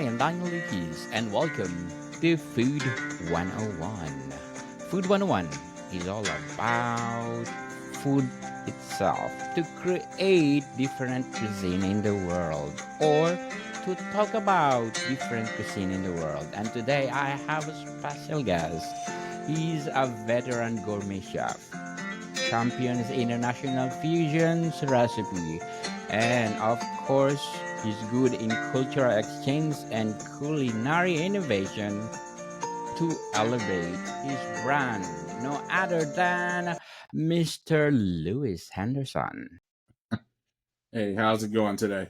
I am Daniel Lucas, and welcome to Food 101. Food 101 is all about food itself to create different cuisine in the world or to talk about different cuisine in the world. And today I have a special guest. He's a veteran gourmet chef, champions international fusions recipe, and of course, he's good in cultural exchange and culinary innovation to elevate his brand. No other than Mr. Louis Henderson. Hey, how's it going today?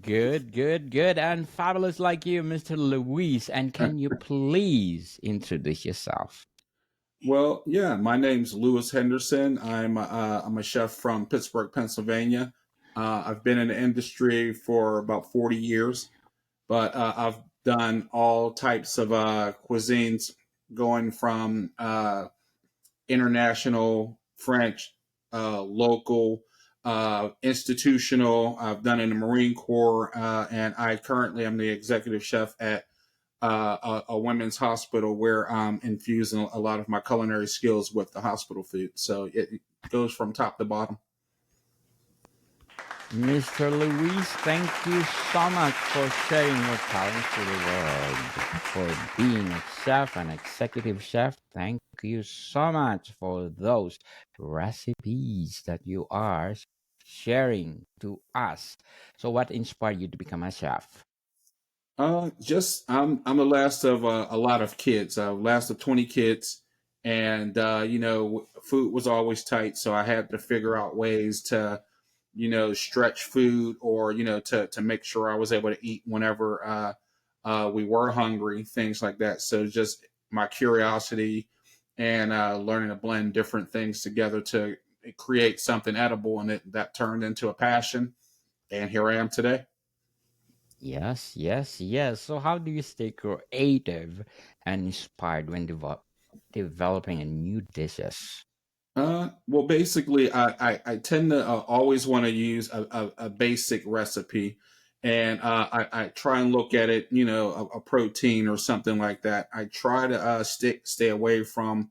Good, good, good, and fabulous like you, Mr. Louis. And can you please introduce yourself? Well, yeah, my name's Louis Henderson. I'm a chef from Pittsburgh, Pennsylvania. I've been in the industry for about 40 years, but I've done all types of cuisines, going from international, French, local, institutional. I've done in the Marine Corps, and I currently am the executive chef at a women's hospital where I'm infusing a lot of my culinary skills with the hospital food. So it goes from top to bottom. Mr. Luis, thank you so much for sharing your talents to the world, for being a chef, an executive chef. Thank you so much for those recipes that you are sharing to us. So, what inspired you to become a chef? Just I'm the last of a lot of kids. Last of 20 kids, and food was always tight, so I had to figure out ways to, stretch food, or to make sure I was able to eat whenever we were hungry, things like that. So just my curiosity and learning to blend different things together to create something edible, and that turned into a passion. And here I am today. Yes, yes, yes. So, how do you stay creative and inspired when developing a new dishes? Well, basically, I tend to always want to use a basic recipe, and I try and look at it, a protein or something like that. I try to stay away from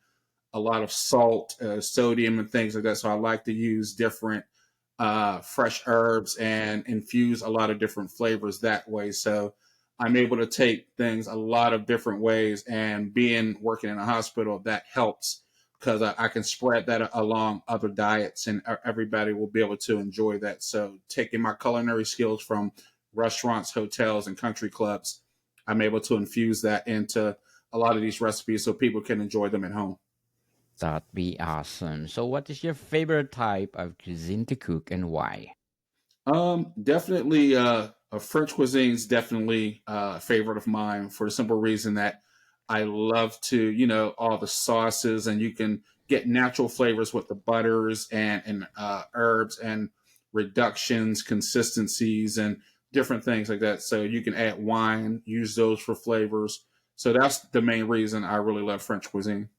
a lot of salt, sodium, and things like that. So I like to use different fresh herbs and infuse a lot of different flavors that way. So I'm able to take things a lot of different ways. And being working in a hospital, that helps because I can spread that along other diets, and everybody will be able to enjoy that. So taking my culinary skills from restaurants, hotels, and country clubs, I'm able to infuse that into a lot of these recipes so people can enjoy them at home. That'd be awesome. So, what is your favorite type of cuisine to cook and why? Definitely, a French cuisine's definitely a favorite of mine for the simple reason that I love to, all the sauces, and you can get natural flavors with the butters and herbs and reductions, consistencies, and different things like that. So you can add wine, use those for flavors. So that's the main reason I really love French cuisine.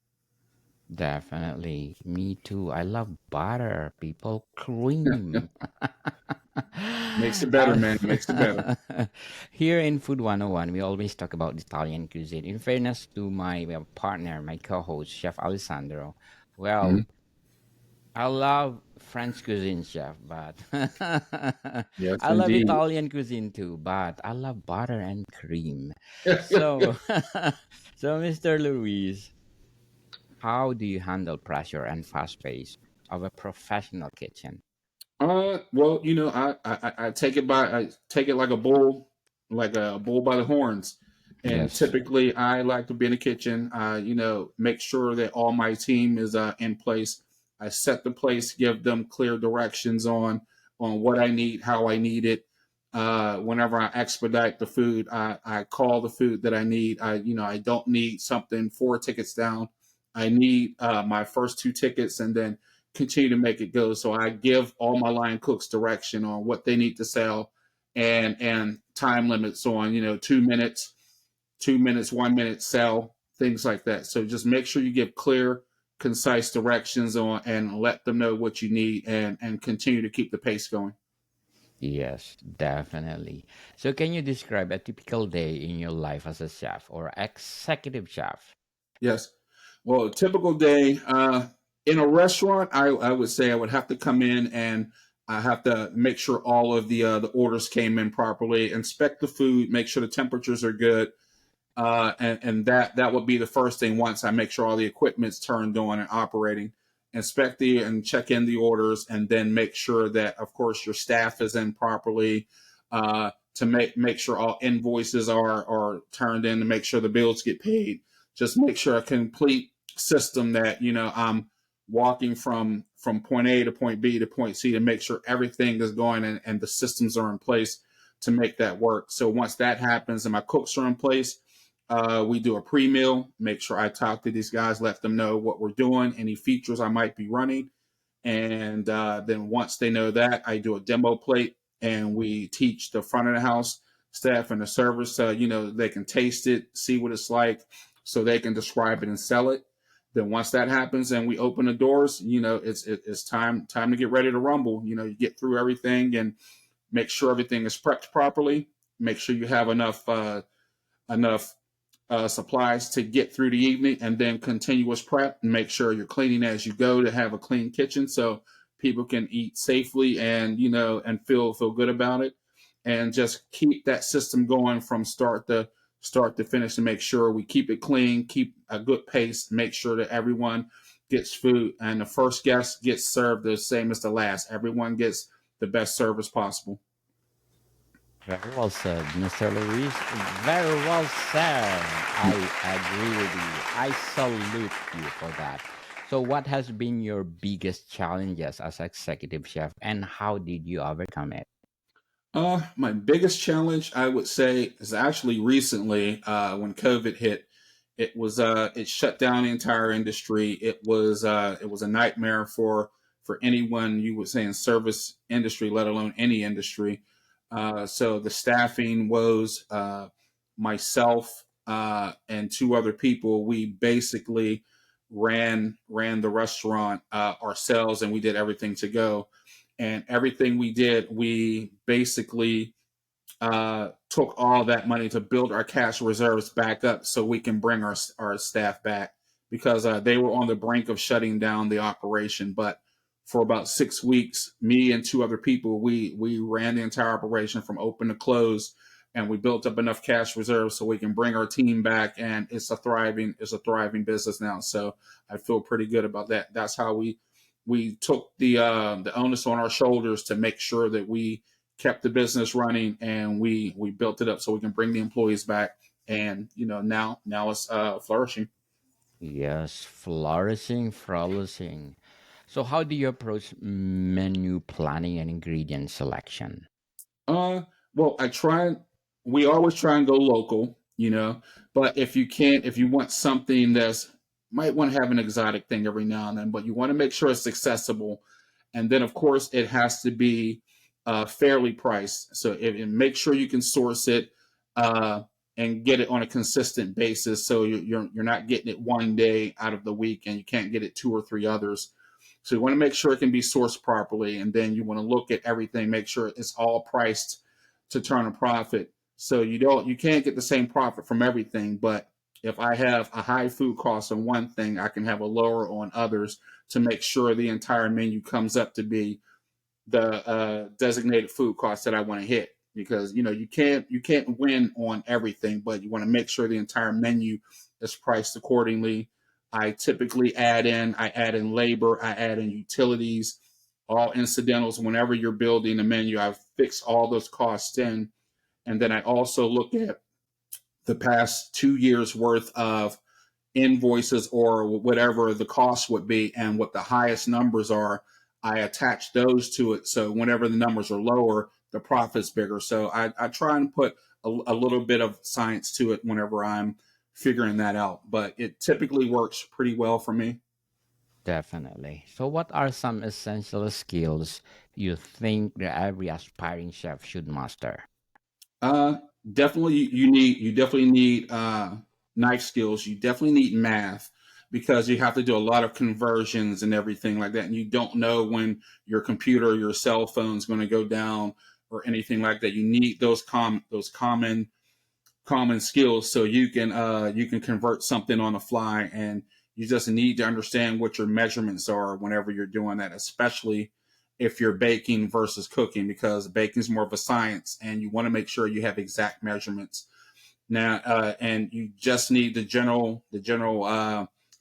Definitely. Me too. I love butter, people. Cream. Makes it better, Uh, man. Makes it better. Here in Food 101, we always talk about Italian cuisine. In fairness to my partner, my co host, Chef Alessandro, well, Mhm. I love French cuisine, chef, but Yes, I love indeed. Italian cuisine too, but I love butter and cream. So, so Mr. Luis, how do you handle pressure and fast pace of a professional kitchen? Well, I I take it like a bull by the horns. And Yes, typically I like to be in the kitchen, make sure that all my team is in place. I set the place, give them clear directions on what I need, how I need it. Whenever I expedite the food, I call the food that I need. I don't need something 4 tickets down. I need my first 2 tickets, and then continue to make it go. So I give all my line cooks direction on what they need to sell, and time limits on 2 minutes, 2 minutes, 1 minute sell, things like that. So just make sure you give clear, concise directions on, and let them know what you need, and continue to keep the pace going. Yes, definitely. So, can you describe a typical day in your life as a chef or executive chef? Yes. Well, a typical day in a restaurant, I would say I would have to come in and I have to make sure all of the orders came in properly, inspect the food, make sure the temperatures are good, and that would be the first thing. Once I make sure all the equipment's turned on and operating, inspect the and check in the orders, and then make sure that, of course, your staff is in properly. To make sure all invoices are turned in, to make sure the bills get paid. Just make sure a complete system that I'm walking from point A to point B to point C, to make sure everything is going and the systems are in place to make that work. So once that happens and my cooks are in place, we do a pre-meal, make sure I talk to these guys, let them know what we're doing, any features I might be running. And then once they know that, I do a demo plate and we teach the front of the house staff and the servers, they can taste it, see what it's like, so they can describe it and sell it. Then once that happens and we open the doors, it's time to get ready to rumble. You get through everything and make sure everything is prepped properly. Make sure you have enough supplies to get through the evening, and then continuous prep and make sure you're cleaning as you go to have a clean kitchen so people can eat safely and and feel good about it, and just keep that system going from start to finish to make sure we keep it clean, keep a good pace, make sure that everyone gets food and the first guest gets served the same as the last. Everyone gets the best service possible. Very well said, Mr. Luis. Very well said. I agree with you. I salute you for that. So, what has been your biggest challenges as executive chef, and how did you overcome it? My biggest challenge, I would say, is actually recently when COVID hit. It shut down the entire industry. It was a nightmare for anyone, you would say, in service industry, let alone any industry. So the staffing woes, myself and two other people, we basically ran the restaurant ourselves, and we did everything to go. And everything we did, we basically took all that money to build our cash reserves back up so we can bring our staff back, because they were on the brink of shutting down the operation. But for about 6 weeks, me and two other people, we ran the entire operation from open to close, and we built up enough cash reserves so we can bring our team back. And it's a thriving business now. So I feel pretty good about that. That's how we took the onus on our shoulders to make sure that we kept the business running, and we built it up so we can bring the employees back. And now it's flourishing. Yes, flourishing, flourishing. So, how do you approach menu planning and ingredient selection? Uh, well, we always try and go local, but if you want something that's, might want to have an exotic thing every now and then, but you want to make sure it's accessible. And then, of course, it has to be fairly priced. So make sure you can source it uh, and get it on a consistent basis. So you're not getting it one day out of the week and you can't get it two or three others. So you want to make sure it can be sourced properly, and then you want to look at everything, make sure it's all priced to turn a profit. So you can't get the same profit from everything, but if I have a high food cost on one thing, I can have a lower on others to make sure the entire menu comes up to be the designated food cost that I want to hit. Because you can't win on everything, but you want to make sure the entire menu is priced accordingly. I add in labor, I add in utilities, all incidentals. Whenever you're building a menu, I fix all those costs in, and then I also look at the past 2 years worth of invoices or whatever the cost would be, and what the highest numbers are, I attach those to it. So whenever the numbers are lower, the profit's bigger. So I try and put a little bit of science to it whenever I'm figuring that out. But it typically works pretty well for me. Definitely. So, what are some essential skills you think that every aspiring chef should master? Uh, Definitely you definitely need knife skills. You definitely need math, because you have to do a lot of conversions and everything like that, and you don't know when your computer or your cell phone is going to go down. or anything like that. You need those common skills so you can convert something on the fly, and you just need to understand what your measurements are whenever you're doing that, especially if you're baking versus cooking, because baking is more of a science and you want to make sure you have exact measurements. Now, and you just need the general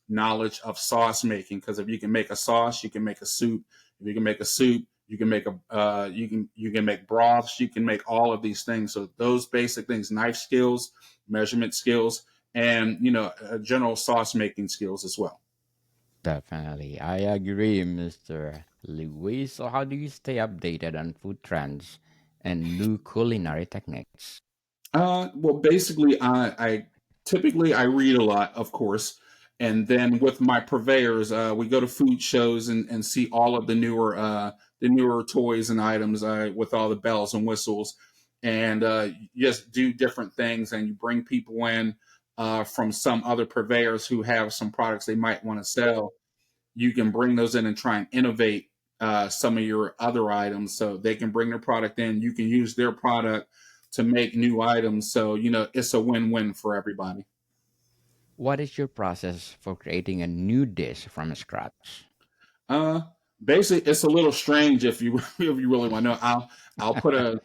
knowledge of sauce making, because if you can make a sauce, you can make a soup. If you can make a soup, you can make a you can make broths. You can make all of these things. So those basic things: knife skills, measurement skills, and general sauce making skills as well. Definitely. I agree, Mr. Louis. So, how do you stay updated on food trends and new culinary techniques? Well, basically, I typically I read a lot, of course, and then with my purveyors, we go to food shows and see all of the newer toys and items with all the bells and whistles, and you just do different things, and you bring people in from some other purveyors who have some products they might want to sell. You can bring those in and try and innovate some of your other items, so they can bring their product in. You can use their product to make new items. So, it's a win-win for everybody. What is your process for creating a new dish from scratch? Uh, Basically, it's a little strange if you if you really want to know. I'll put a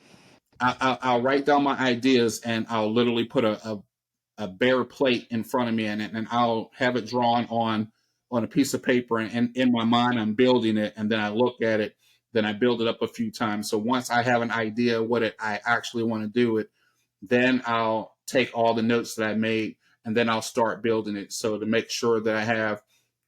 I'll write down my ideas, and I'll literally put a bare plate in front of me, and I'll have it drawn on a piece of paper, and in my mind I'm building it, and then I look at it, then I build it up a few times. So once I have an idea what it I actually want to do it, then I'll take all the notes that I made, and then I'll start building it. So to make sure that I have,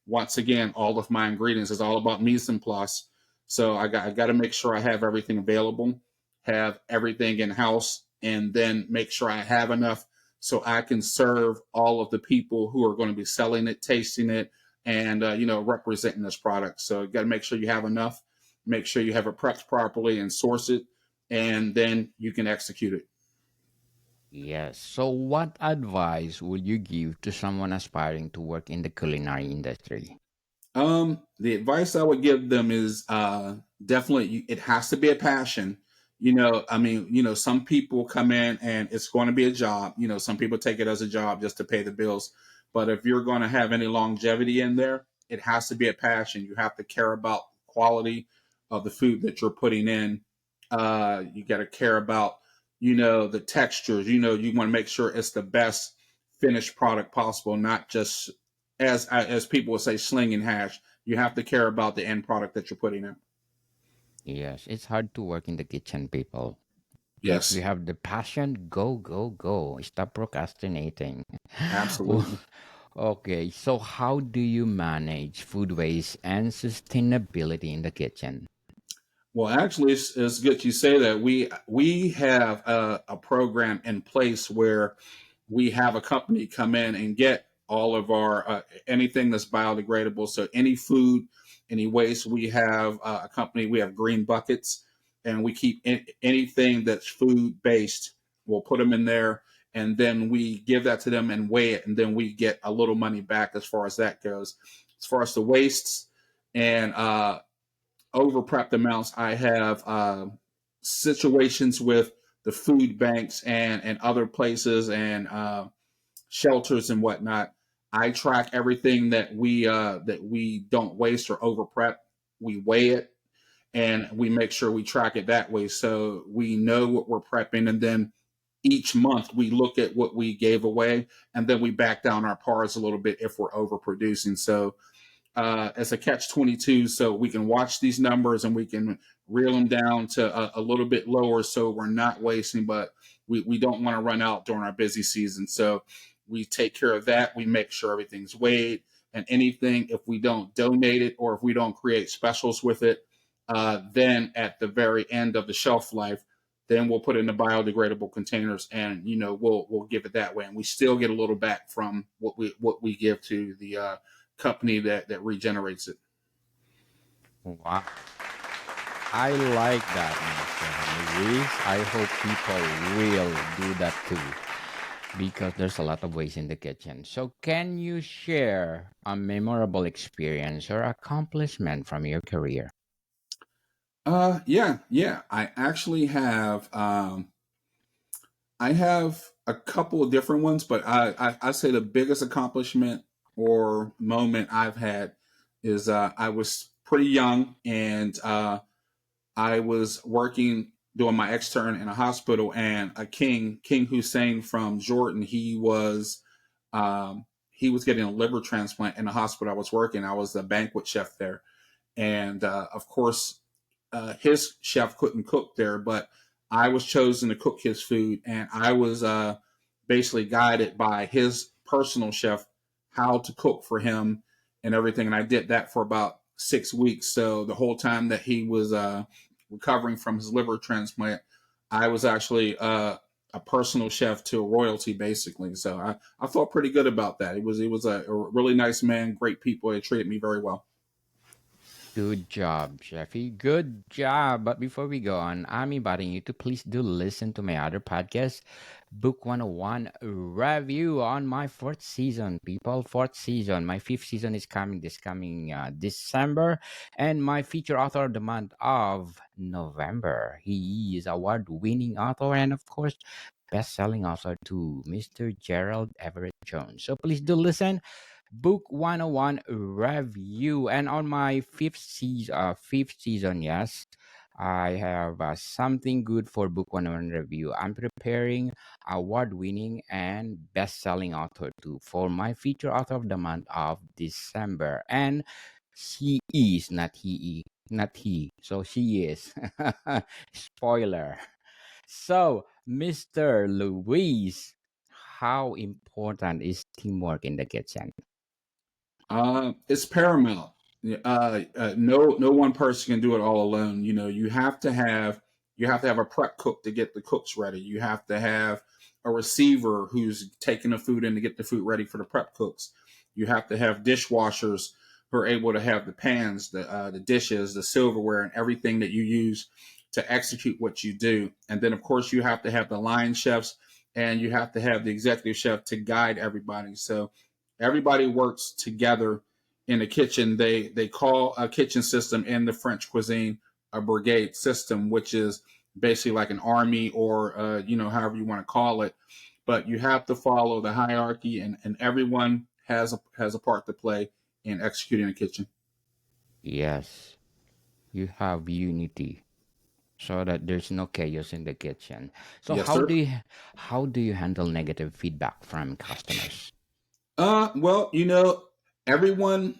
once again, all of my ingredients is all about mise en place. So I got to make sure I have everything available, have everything in house, and then make sure I have enough so I can serve all of the people who are going to be selling it, tasting it, and representing this product. So you got to make sure you have enough, make sure you have it prepped properly, and source it, and then you can execute it. Yes. So, what advice would you give to someone aspiring to work in the culinary industry? The advice I would give them is definitely it has to be a passion. I mean, some people come in and it's going to be a job. Some people take it as a job just to pay the bills. But if you're going to have any longevity in there, it has to be a passion. You have to care about quality of the food that you're putting in. You got to care about, the textures. You want to make sure it's the best finished product possible, not just as people would say, slinging hash. You have to care about the end product that you're putting in. Yes, it's hard to work in the kitchen, people. If you Yes, have the passion, go, go, go. Stop procrastinating. Oh, absolutely. okay, so how do you manage food waste and sustainability in the kitchen? Well, actually, it's good you say that. We have a program in place where we have a company come in and get all of our anything that's biodegradable. So any food, any waste, we have a company. We have green buckets, and we keep anything that's food based. We'll put them in there, and then we give that to them and weigh it, and then we get a little money back as far as that goes. As far as the wastes and over prepped amounts, I have situations with the food banks and other places and shelters and whatnot. I track everything that we don't waste or over prep. We weigh it and we make sure we track it that way, so we know what we're prepping, and then each month we look at what we gave away, and then we back down our pars a little bit if we're overproducing. So as a catch 22, so we can watch these numbers and we can reel them down to a little bit lower so we're not wasting, but we don't want to run out during our busy season. So we take care of that. We make sure everything's weighed, and anything, if we don't donate it or if we don't create specials with it, then at the very end of the shelf life, then we'll put it in the biodegradable containers, and we'll give it that way, and we still get a little back from what we give to the company that regenerates it. Wow. I like that, Mr. Luis. I hope people will do that too, because there's a lot of ways in the kitchen. So, can you share a memorable experience or accomplishment from your career? Yeah, yeah. I have a couple of different ones, but I say the biggest accomplishment or moment I've had is I was pretty young, and I was working doing my extern in a hospital, and a King Hussein from Jordan, he was getting a liver transplant in the hospital I was working. I was the banquet chef there, and of course, his chef couldn't cook there, but I was chosen to cook his food, and I was basically guided by his personal chef how to cook for him and everything. And I did that for about 6 weeks. So the whole time that he was recovering from his liver transplant, I was actually a personal chef to royalty, basically. So I felt pretty good about that. It was a really nice man, great people. They treated me very well. Good job, Jeffy. Good job. But before we go on, I'm inviting you to please do listen to my other podcast, Book 101 review on my fourth season, people. Fourth season. My fifth season is coming this coming December, and my feature author of the month of November. He is award-winning author and, of course, best-selling author to Mr. Gerald Everett Jones. So please do listen. Book 101 review. And on my fifth season, yes, I have something good for Book 101 review. I'm preparing award-winning and best-selling author too for my feature author of the month of December. And she is not not he. So she is. Spoiler. So, Mr. Louis, how important is teamwork in the kitchen? It's paramount. No one person can do it all alone. You know, you have to have a prep cook to get the cooks ready. You have to have a receiver who's taking the food in to get the food ready for the prep cooks. You have to have dishwashers who are able to have the pans, the dishes, the silverware, and everything that you use to execute what you do. And then, of course, you have to have the line chefs, and you have to have the executive chef to guide everybody. So everybody works together in the kitchen. They call a kitchen system in the French cuisine a brigade system, which is basically like an army, or however you want to call it. But you have to follow the hierarchy, and everyone has a part to play in executing the kitchen. Yes, you have unity so that there's no chaos in the kitchen. So Yes, sir. how do you handle negative feedback from customers? Well, everyone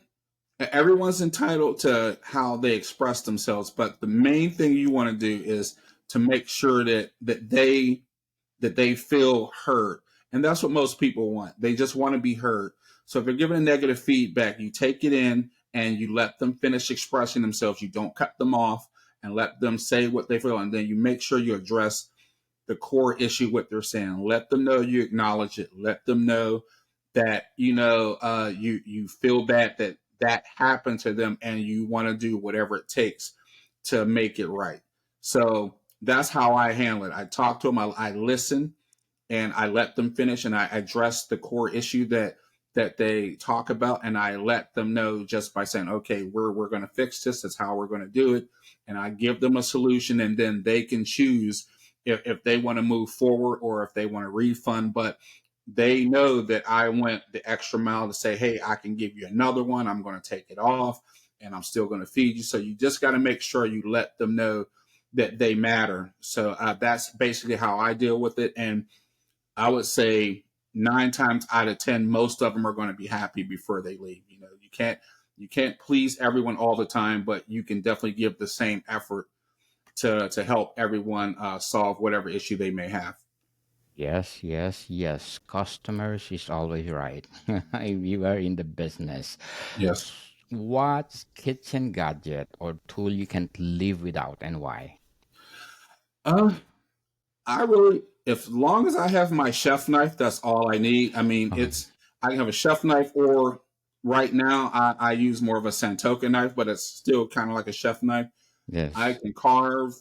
everyone's entitled to how they express themselves, but the main thing you want to do is to make sure that they feel heard. And that's what most people want. They just want to be heard. So if they're giving a negative feedback, you take it in and you let them finish expressing themselves. You don't cut them off, and let them say what they feel. And then you make sure you address the core issue, what they're saying. Let them know you acknowledge it. Let them know that you feel bad that that happened to them, and you want to do whatever it takes to make it right. So that's how I handle it. I talk to them. I listen, and I let them finish, and I address the core issue that they talk about, and I let them know just by saying, okay, we're going to fix this. That's how we're going to do it, and I give them a solution, and then they can choose if they want to move forward or if they want to refund. But they know that I went the extra mile to say, hey, I can give you another one. I'm going to take it off, and I'm still going to feed you. So you just got to make sure you let them know that they matter. So that's basically how I deal with it. And I would say 9 times out of 10, most of them are going to be happy before they leave. You can't please everyone all the time, but you can definitely give the same effort to help everyone solve whatever issue they may have. Yes, yes, yes. Customers is always right. If you are in the business. Yes. What's kitchen gadget or tool you can't live without and why? Uh, I really, if long as I have my chef knife, that's all I need. I mean, Oh, I can have a chef knife, or right now I use more of a Santoka knife, but it's still kind of like a chef knife. I yes. can carve,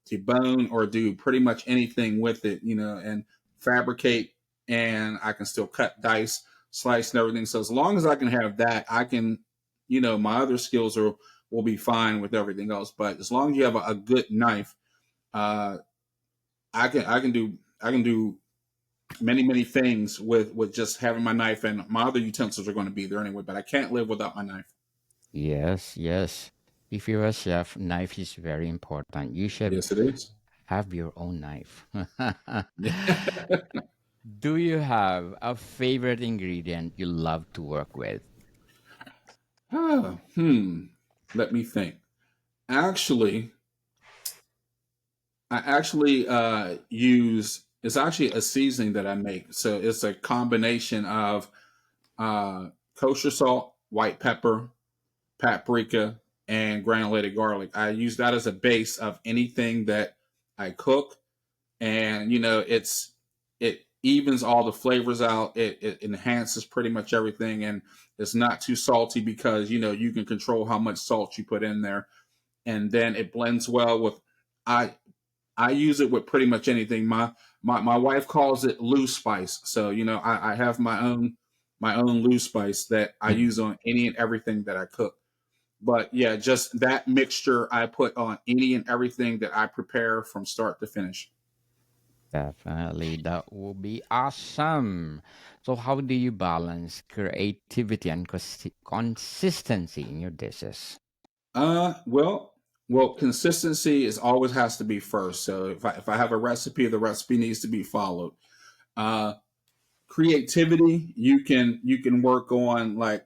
debone, or do pretty much anything with it, and fabricate, and I can still cut, dice, slice, and everything. So as long as I can have that, I can, my other skills will be fine with everything else. But as long as you have a good knife, uh, I can do many things with just having my knife, and my other utensils are going to be there anyway. But I can't live without my knife. Yes, yes. If you're a chef, knife is very important. You should Yes, it is. have your own knife. Do you have a favorite ingredient you love to work with? Ah, let me think. Actually, I actually use it's actually a seasoning that I make. So it's a combination of uh, kosher salt, white pepper, paprika, and granulated garlic. I use that as a base of anything that I cook, and it evens all the flavors out. It enhances pretty much everything, and it's not too salty because you can control how much salt you put in there, and then it blends well with. I I use it with pretty much anything. My wife calls it loose spice. So I have my own loose spice that I use on any and everything that I cook. But yeah, just that mixture I put on any and everything that I prepare from start to finish. Definitely, that will be awesome. So, how do you balance creativity and consistency in your dishes? Well, consistency is always has to be first. So if I have a recipe, the recipe needs to be followed. Uh, Creativity, you can work on like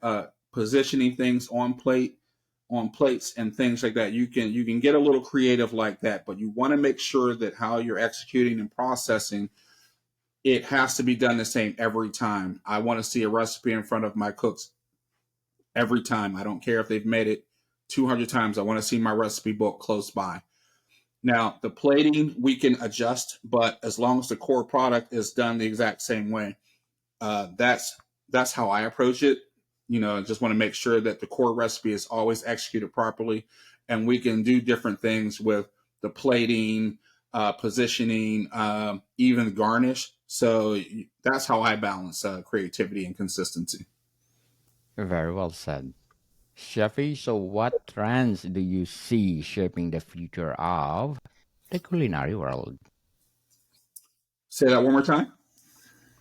positioning things on plates and things like that. You can get a little creative like that, but you want to make sure that how you're executing and processing it has to be done the same every time. I want to see a recipe in front of my cooks every time. I don't care if they've made it 200 times. I want to see my recipe book close by. Now, the plating we can adjust, but as long as the core product is done the exact same way, that's how I approach it. I just want to make sure that the core recipe is always executed properly, and we can do different things with the plating, positioning, even garnish. So that's how I balance creativity and consistency. Very well said. Chefy, so what trends do you see shaping the future of the culinary world? Say that one more time.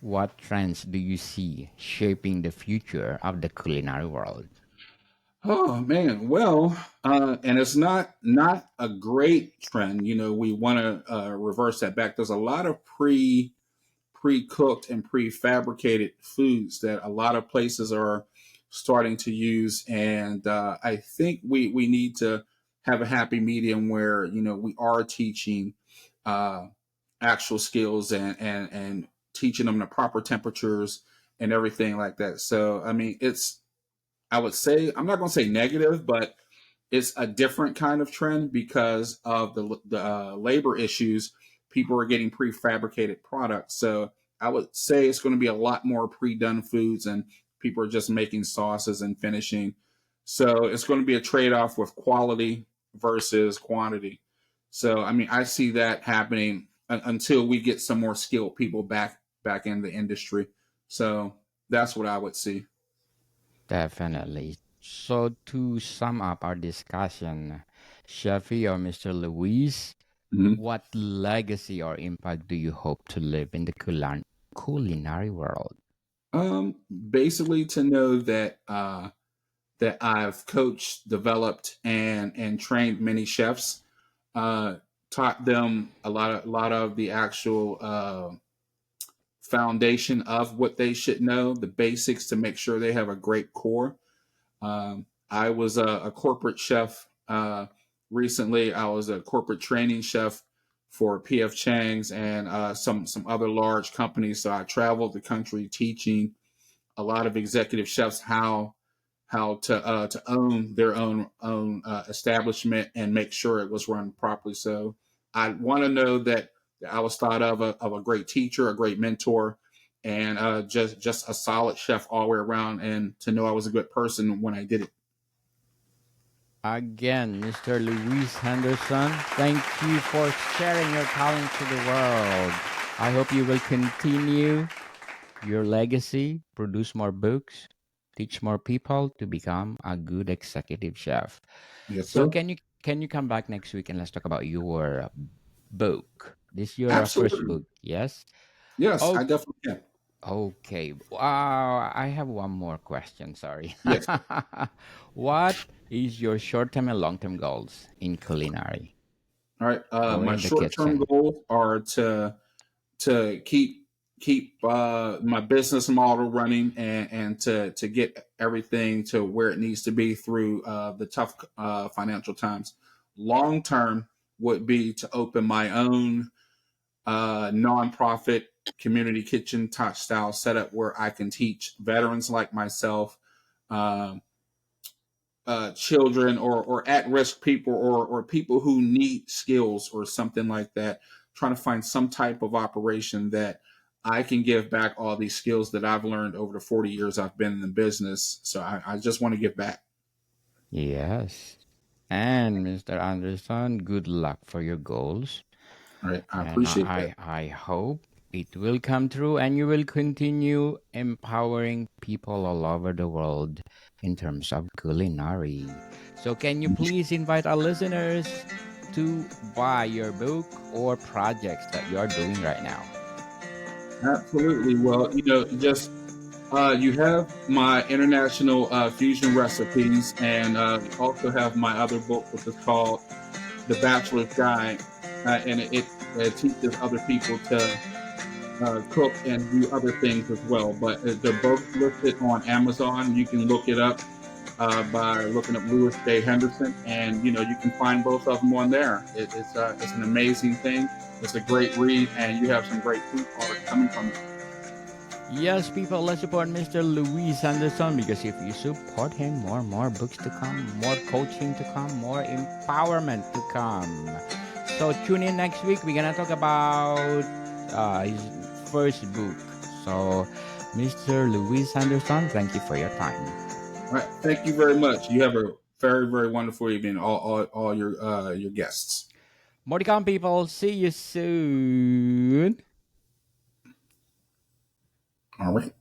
What trends do you see shaping the future of the culinary world? Oh man, well, and it's not a great trend. We want to reverse that back. There's a lot of pre-cooked and prefabricated foods that a lot of places are starting to use, and I think we need to have a happy medium where we are teaching uh, actual skills and teaching them the proper temperatures and everything like that. So I mean, I would say I'm not going to say negative, but it's a different kind of trend because of the labor issues. People are getting prefabricated products, so I would say it's going to be a lot more pre-done foods, and people are just making sauces and finishing. So it's going to be a trade-off with quality versus quantity. So I mean, I see that happening until we get some more skilled people back in the industry. So that's what I would see. Definitely. So, to sum up our discussion, Chefy or Mr. Luis, Mhm. what legacy or impact do you hope to live in the culinary world? Basically, to know that I've coached, developed, and trained many chefs, uh, taught them a lot of the actual foundation of what they should know, the basics to make sure they have a great core. I was a corporate chef recently. I was a corporate training chef for PF Chang's and some other large companies. So I traveled the country teaching a lot of executive chefs how to own their own establishment and make sure it was run properly. So I want to know that I was thought of a great teacher, a great mentor, and just a solid chef all the way around, and to know I was a good person when I did it. Again, Mr. Louis Henderson, thank you for sharing your talent to the world. I hope you will continue your legacy, produce more books, teach more people to become a good executive chef. Yes, So sir. can you come back next week and let's talk about your book? This your first Absolutely. book, yes? Yes, Oh, I definitely can. okay. I have one more question. Sorry. Yes. What is your short-term and long-term goals in culinary All right. or My in the short term kitchen? goals are to keep my business model running and to get everything to where it needs to be through the tough financial times. Long term would be to open my own nonprofit community kitchen type style setup where I can teach veterans like myself, um, children or at risk people or people who need skills or something like that, trying to find some type of operation that I can give back all these skills that I've learned over the 40 years I've been in the business. So I just want to give back. Yes. And Mr. Anderson, good luck for your goals. All right. I And appreciate that. I hope it will come true and you will continue empowering people all over the world in terms of culinary. So, can you please invite our listeners to buy your book or projects that you are doing right now? Absolutely. Well, just you have my international fusion recipes, and you also have my other book, which is called The Bachelor's Guide, and it teaches other people to cook and do other things as well. But they're both listed on Amazon. You can look it up by looking up Louis J Henderson, and you can find both of them on there. It's an amazing thing. It's a great read, and you have some great food products coming from it. Yes, people, let's support Mr. Louis Anderson because if you support him, more books to come, more coaching to come, more empowerment to come. So tune in next week. We're gonna talk about his first book. So, Mr. Louis Anderson, thank you for your time. All right, thank you very much. You have a very very wonderful evening, all your guests. More to come, people. See you soon. All right.